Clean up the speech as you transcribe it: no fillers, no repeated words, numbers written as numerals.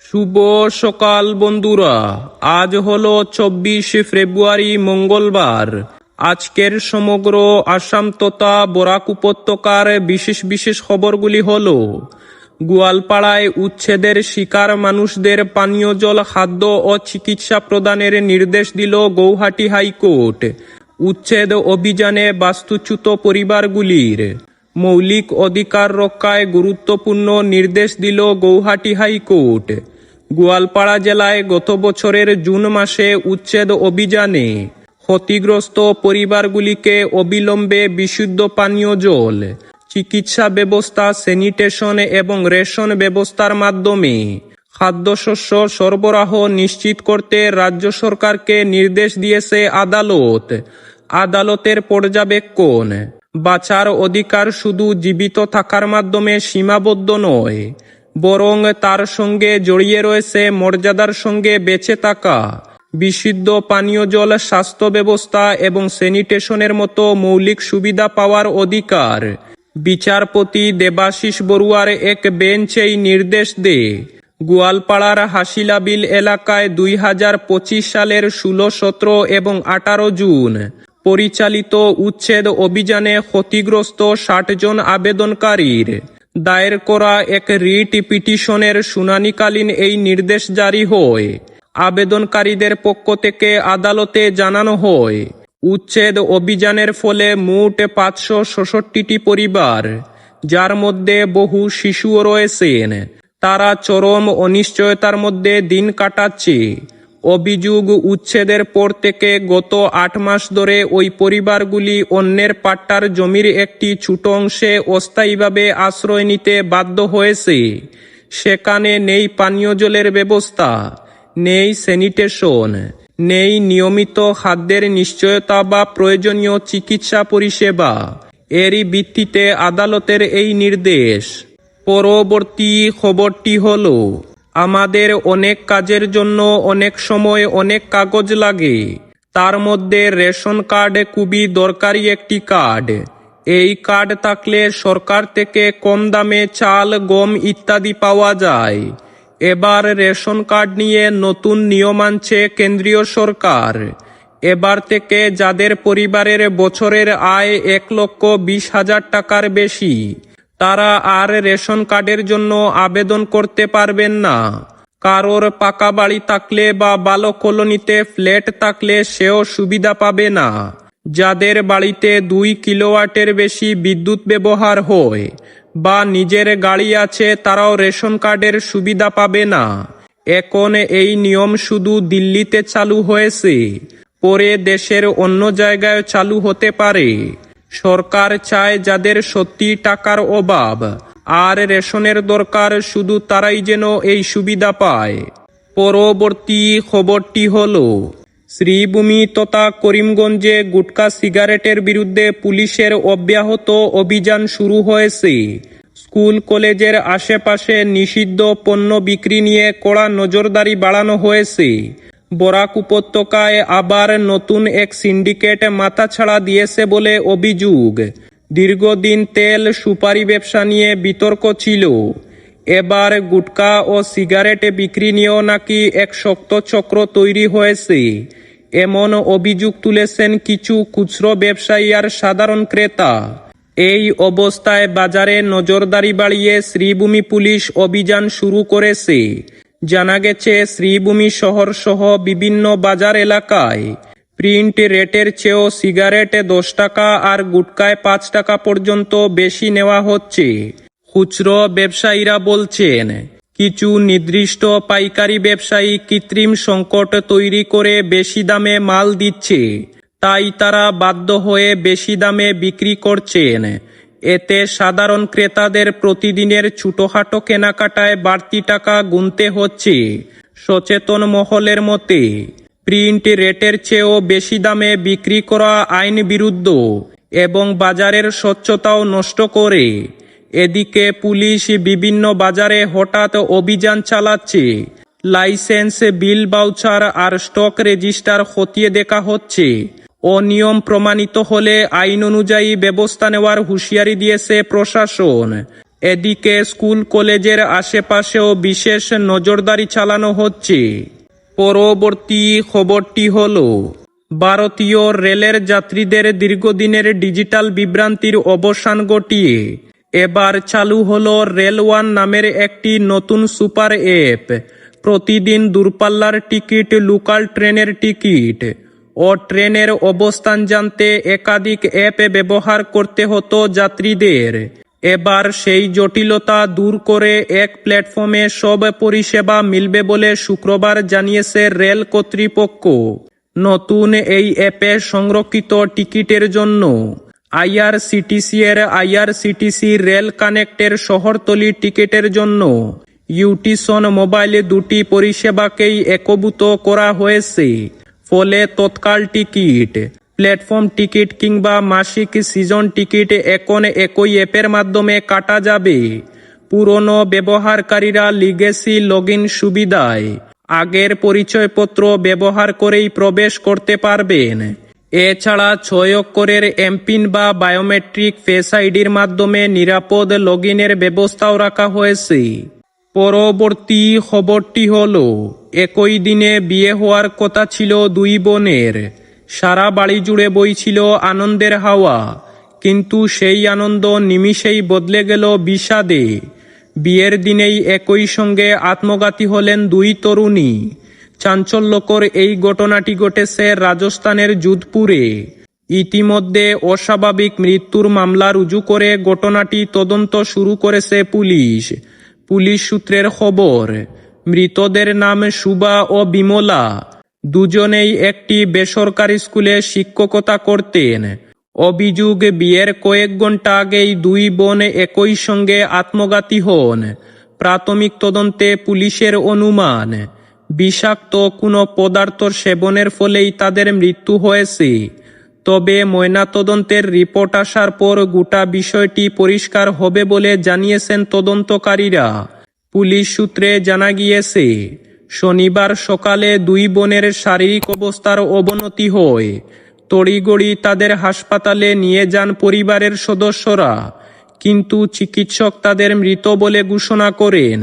শুভ সকাল বন্ধুরা, আজ হলো 24 ফেব্রুয়ারি মঙ্গলবার। আজকের সমগ্র আসাম তথা বরাক উপত্যকার বিশেষ বিশেষ খবরগুলি হলো: গোয়ালপাড়ায় উচ্ছেদের শিকার মানুষদের পানীয় জল, খাদ্য ও চিকিৎসা প্রদানের নির্দেশ দিল গৌহাটি হাইকোর্ট। উচ্ছেদ অভিযানে বাস্তুচ্যুত পরিবারগুলির মৌলিক অধিকার রক্ষায় গুরুত্বপূর্ণ নির্দেশ দিল গৌহাটি হাইকোর্ট। গোয়ালপাড়া জেলায় গত বছরের জুন মাসে উচ্ছেদ অভিযানে ক্ষতিগ্রস্ত পরিবারগুলিকে অবিলম্বে বিশুদ্ধ পানীয় জল, চিকিৎসা ব্যবস্থা, স্যানিটেশন এবং রেশন ব্যবস্থার মাধ্যমে খাদ্যশস্য সরবরাহ নিশ্চিত করতে রাজ্য সরকারকে নির্দেশ দিয়েছে আদালত। আদালতের পর্যবেক্ষণ: বাঁচার অধিকার শুধু জীবিত থাকার মাধ্যমে সীমাবদ্ধ নয়, বরং তার সঙ্গে জড়িয়ে রয়েছে মর্যাদার সঙ্গে বেঁচে থাকা, বিশুদ্ধ পানীয় জল, স্বাস্থ্য ব্যবস্থা এবং স্যানিটেশনের মতো মৌলিক সুবিধা পাওয়ার অধিকার। বিচারপতি দেবাশিস বড়ুয়ার এক বেঞ্চ এই নির্দেশ দেয়। গোয়ালপাড়ার হাসিলাবিল এলাকায় 2025 সালের 16, 17 এবং 18 জুন পরিচালিত উচ্ছেদ অভিযানে ক্ষতিগ্রস্ত 60 জন আবেদনকারীর দায়ের করা এক রিট পিটিশনের শুনানিকালীন এই নির্দেশ জারি হয়। আবেদনকারীদের পক্ষ থেকে আদালতে জানানো হয়, উচ্ছেদ অভিযানের ফলে মোট 566টি পরিবার, যার মধ্যে বহু শিশুও রয়েছেন, তারা চরম অনিশ্চয়তার মধ্যে দিন কাটাচ্ছে। অভিযোগ, উচ্ছেদের পর থেকে গত 8 মাস ধরে ওই পরিবারগুলি অন্যের পাট্টার জমির একটি ছোট অংশে অস্থায়ীভাবে আশ্রয় নিতে বাধ্য হয়েছে। সেখানে নেই পানীয় জলের ব্যবস্থা, নেই স্যানিটেশন, নেই নিয়মিত খাদ্যের নিশ্চয়তা বা প্রয়োজনীয় চিকিৎসা পরিষেবা। এরই ভিত্তিতে আদালতের এই নির্দেশ। পরবর্তী খবরটি হলো: আমাদের অনেক কাজের জন্য অনেক সময় অনেক কাগজ লাগে, তার মধ্যে রেশন কার্ড খুবই দরকারি একটি কার্ড। এই কার্ড থাকলে সরকার থেকে কম দামে চাল, গম ইত্যাদি পাওয়া যায়। এবার রেশন কার্ড নিয়ে নতুন নিয়ম আনছে কেন্দ্রীয় সরকার। এবার থেকে যাদের পরিবারের বছরের আয় 1,20,000 টাকার বেশি, তারা আর রেশন কার্ডের জন্য আবেদন করতে পারবেন না। কারোর পাকা বাড়ি থাকলে বা ভালো কলোনিতে ফ্ল্যাট থাকলে সেও সুবিধা পাবে না। যাদের বাড়িতে 2 কিলোওয়াটের বেশি বিদ্যুৎ ব্যবহার হয় বা নিজের গাড়ি আছে, তারাও রেশন কার্ডের সুবিধা পাবে না। এখন এই নিয়ম শুধু দিল্লিতে চালু হয়েছে, পরে দেশের অন্য জায়গায় চালু হতে পারে। সরকার চায় যাদের সত্যি টাকার অভাব আর রেশনের দরকার, শুধু তারাই যেন এই সুবিধা পায়। পরবর্তী খবরটি হলো: শ্রীভূমি তথা করিমগঞ্জে গুটখা সিগারেটের বিরুদ্ধে পুলিশের অব্যাহত অভিযান শুরু হয়েছে। স্কুল কলেজের আশেপাশে নিষিদ্ধ পণ্য বিক্রি নিয়ে কড়া নজরদারি বাড়ানো হয়েছে। বরাক উপত্যকায় আবার নতুন এক সিন্ডিকেট মাথাছাড়া দিয়েছে বলে অভিযোগ। দীর্ঘদিন তেল, সুপারি ব্যবসা নিয়ে বিতর্ক ছিল। এবার গুটখা ও সিগারেট বিক্রি নিয়েও নাকি এক শক্ত চক্র তৈরি হয়েছে, এমন অভিযোগ তুলেছেন কিছু খুচরো ব্যবসায়ী আর সাধারণ ক্রেতা। এই অবস্থায় বাজারে নজরদারি বাড়িয়ে শ্রীভূমি পুলিশ অভিযান শুরু করেছে। জানা গেছে, শ্রীভূমি শহর সহ বিভিন্ন বাজার এলাকায় প্রিন্ট রেটের চেয়েও সিগারেটে 10 টাকা আর গুটখায় 5 টাকা পর্যন্ত বেশি নেওয়া হচ্ছে। খুচরো ব্যবসায়ীরা বলছেন, কিছু নির্দিষ্ট পাইকারি ব্যবসায়ী কৃত্রিম সংকট তৈরি করে বেশি দামে মাল দিচ্ছে, তাই তারা বাধ্য হয়ে বেশি দামে বিক্রি করছেন। এতে সাধারণ ক্রেতাদের প্রতিদিনের ছোটখাটো কেনাকাটায় বাড়তি টাকা গুনতে হচ্ছে। সচেতন মহলের মতে, প্রিন্ট রেটের চেয়েও বেশি দামে বিক্রি করা আইন বিরুদ্ধ এবং বাজারের স্বচ্ছতাও নষ্ট করে। এদিকে পুলিশ বিভিন্ন বাজারে হঠাৎ অভিযান চালাচ্ছে। লাইসেন্স, বিল, ভাউচার আর স্টক রেজিস্টার খতিয়ে দেখা হচ্ছে। অনিয়ম প্রমাণিত হলে আইন অনুযায়ী ব্যবস্থা নেওয়ার হুঁশিয়ারি দিয়েছে প্রশাসন। এদিকে স্কুল কলেজের আশেপাশেও বিশেষ নজরদারি চালানো হচ্ছে। পরবর্তী খবরটি হলো, ভারতীয় রেলের যাত্রীদের দীর্ঘদিনের ডিজিটাল বিভ্রান্তির অবসান ঘটিয়ে এবার চালু হলো রেল ওয়ান নামের একটি নতুন সুপার অ্যাপ। প্রতিদিন দূরপাল্লার টিকিট, লোকাল ট্রেনের টিকিট ও ট্রেনের অবস্থান জানতে একাধিক অ্যাপ ব্যবহার করতে হতো যাত্রীদের। এবার সেই জটিলতা দূর করে এক প্ল্যাটফর্মে সব পরিষেবা মিলবে বলে শুক্রবার জানিয়েছে রেল কর্তৃপক্ষ। নতুন এই অ্যাপে সংরক্ষিত টিকিটের জন্য আইআরসিটিসি রেল কানেক্টের শহরতলি টিকিটের জন্য ইউটিসন মোবাইল দুটি পরিষেবাকেই একীভূত করা হয়েছে। ফলে তৎকাল টিকিট, প্ল্যাটফর্ম টিকিট কিংবা মাসিক সিজন টিকিট এখন একই অ্যাপের মাধ্যমে কাটা যাবে। পুরনো ব্যবহারকারীরা লিগেসি লগইন সুবিধায় আগের পরিচয়পত্র ব্যবহার করেই প্রবেশ করতে পারবেন। এছাড়া 6 অক্ষরের এমপিন বা বায়োমেট্রিক ফেস আইডির মাধ্যমে নিরাপদ লগইনের ব্যবস্থাও রাখা হয়েছে। পরবর্তী খবরটি হলো, একই দিনে বিয়ে হওয়ার কথা ছিল দুই বোনের। সারা বাড়ি জুড়ে বইছিল আনন্দের হাওয়া, কিন্তু সেই আনন্দ নিমিষেই বদলে গেল বিষাদে। বিয়ের দিনেই একই সঙ্গে আত্মঘাতী হলেন দুই তরুণী। চাঞ্চল্যকর এই ঘটনাটি ঘটেছে রাজস্থানের যোধপুরে। ইতিমধ্যে অস্বাভাবিক মৃত্যুর মামলা রুজু করে ঘটনাটি তদন্ত শুরু করেছে পুলিশ। পুলিশ সূত্রের খবর, মৃতদের নাম শুভা ও বিমলা। দুজনেই একটি বেসরকারি স্কুলে শিক্ষকতা করতেন। অভিযোগ, বিয়ের কয়েক ঘন্টা আগেই দুই বোন একই সঙ্গে আত্মঘাতী হন। প্রাথমিক তদন্তে পুলিশের অনুমান, বিষাক্ত কোনো পদার্থ সেবনের ফলেই তাদের মৃত্যু হয়েছে। তবে ময়নাতদন্তের রিপোর্ট আসার পর গোটা বিষয়টি পরিষ্কার হবে বলে জানিয়েছেন তদন্তকারীরা। পুলিশ সূত্রে জানা গিয়েছে, শনিবার সকালে দুই বোনের শারীরিক অবস্থার অবনতি হয়। তড়িঘড়ি তাদের হাসপাতালে নিয়ে যান পরিবারের সদস্যরা, কিন্তু চিকিৎসক তাদের মৃত বলে ঘোষণা করেন।